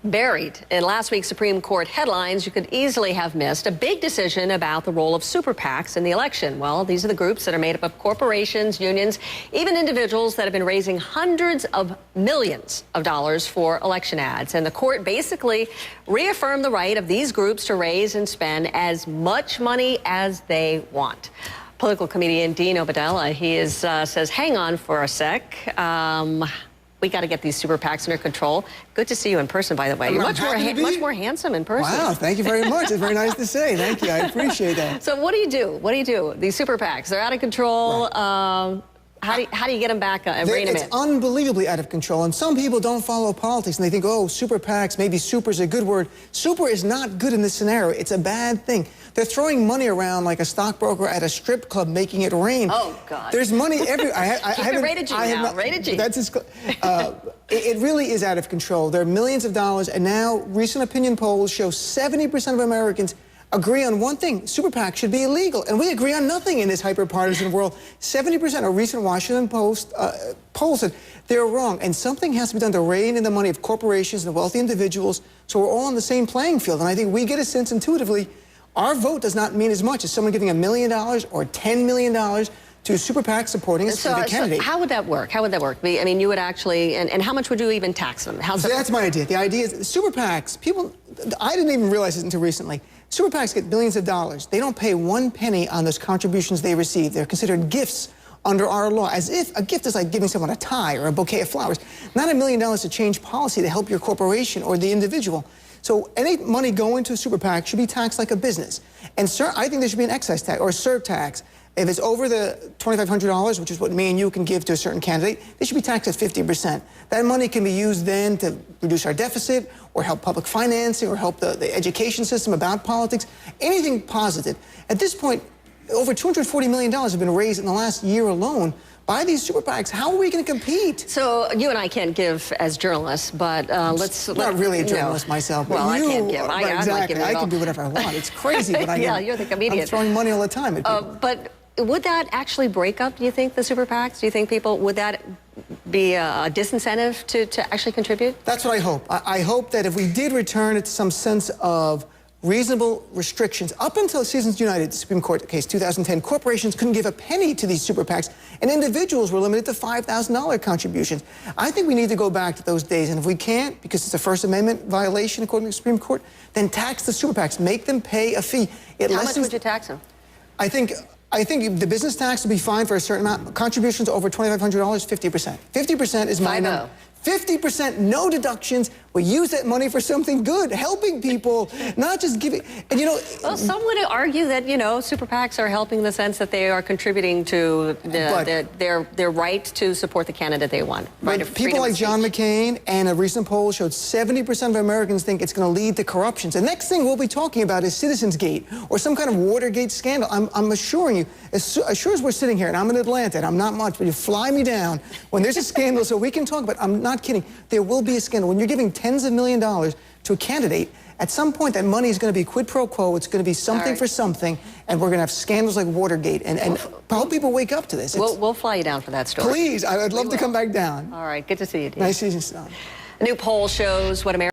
Buried in last week's Supreme Court headlines, you could easily have missed a big decision about the role of super PACs in the election. Well, these are the groups that are made up of corporations, unions, even individuals that have been raising hundreds of millions of dollars for election ads. And the court basically reaffirmed the right of these groups to raise and spend as much money as they want. Political comedian Dean Obeidallah, says, hang on for a sec. We got to get these super PACs under control. Good to see you in person, by the way. You're much more handsome in person. Wow, thank you very much. It's very nice to say. Thank you. I appreciate that. So what do you do? What do you do? These super PACs, they're out of control. Right. How do you get them back and rein them in? It's unbelievably out of control. And some people don't follow politics, and they think, oh, super PACs, maybe super is a good word. Super is not good in this scenario. It's a bad thing. They're throwing money around like a stockbroker at a strip club, making it rain. Oh, God. There's money everywhere. Rated G now. Rated G. That's it really is out of control. There are millions of dollars, and now recent opinion polls show 70% of Americans agree on one thing: super PAC should be illegal. And we agree on nothing in this hyper-partisan world. 70% of recent Washington Post polls said they're wrong, and something has to be done to rein in the money of corporations and wealthy individuals so we're all on the same playing field. And I think we get a sense intuitively our vote does not mean as much as someone giving $1 million or $10 million to super PAC supporting a specific candidate. So how would that work? How would that work? I mean, you would actually, and how much would you even tax them? So that's my idea. The idea is super PACs, I didn't even realize it until recently. Super PACs get billions of dollars. They don't pay 1 penny on those contributions they receive. They're considered gifts under our law, as if a gift is like giving someone a tie or a bouquet of flowers, not $1 million to change policy to help your corporation or the individual. So any money going to a super PAC should be taxed like a business. And I think there should be an excise tax or a surtax. If it's over the $2,500, which is what me and you can give to a certain candidate, they should be taxed at 50%. That money can be used then to reduce our deficit or help public financing or help the education system about politics, anything positive. At this point, over $240 million have been raised in the last year alone by these super PACs. How are we going to compete? So you and I can't give as journalists, but let's... I'm not really a journalist myself. Well, I can't give. Exactly. I can do whatever I want. It's crazy, but yeah, you're the comedian. I'm throwing money all the time at people. But would that actually break up, do you think, the super PACs? Do you think would that be a disincentive to actually contribute? That's what I hope. I hope that if we did return it to some sense of reasonable restrictions. Up until Citizens United, the Supreme Court case, 2010, corporations couldn't give a penny to these super PACs, and individuals were limited to $5,000 contributions. I think we need to go back to those days, and if we can't, because it's a First Amendment violation according to the Supreme Court, then tax the super PACs, make them pay a fee. How much would you tax them? I think the business tax would be fine for a certain amount. Contributions over $2,500, 50%. 50% is my number. 50%, no deductions. We use that money for something good, helping people, not just giving. And well, some would argue that super PACs are helping in the sense that they are contributing to their right to support the candidate they want. But people like John McCain, and a recent poll showed 70% of Americans think it's going to lead to corruption. The next thing we'll be talking about is Citizens Gate or some kind of Watergate scandal. I'm assuring you, as sure as we're sitting here, and I'm in Atlanta, and I'm not much, but you fly me down when there's a scandal so we can talk about it. I'm not kidding. There will be a scandal. When you're giving tens of millions of dollars to a candidate, at some point that money is going to be quid pro quo. It's going to be something for something, and we're going to have scandals like Watergate. And I hope people wake up to this. We'll fly you down for that story. Please, I'd love to come back down. All right, good to see you, Dean. Nice seeing you, Suzanne. A new poll shows what America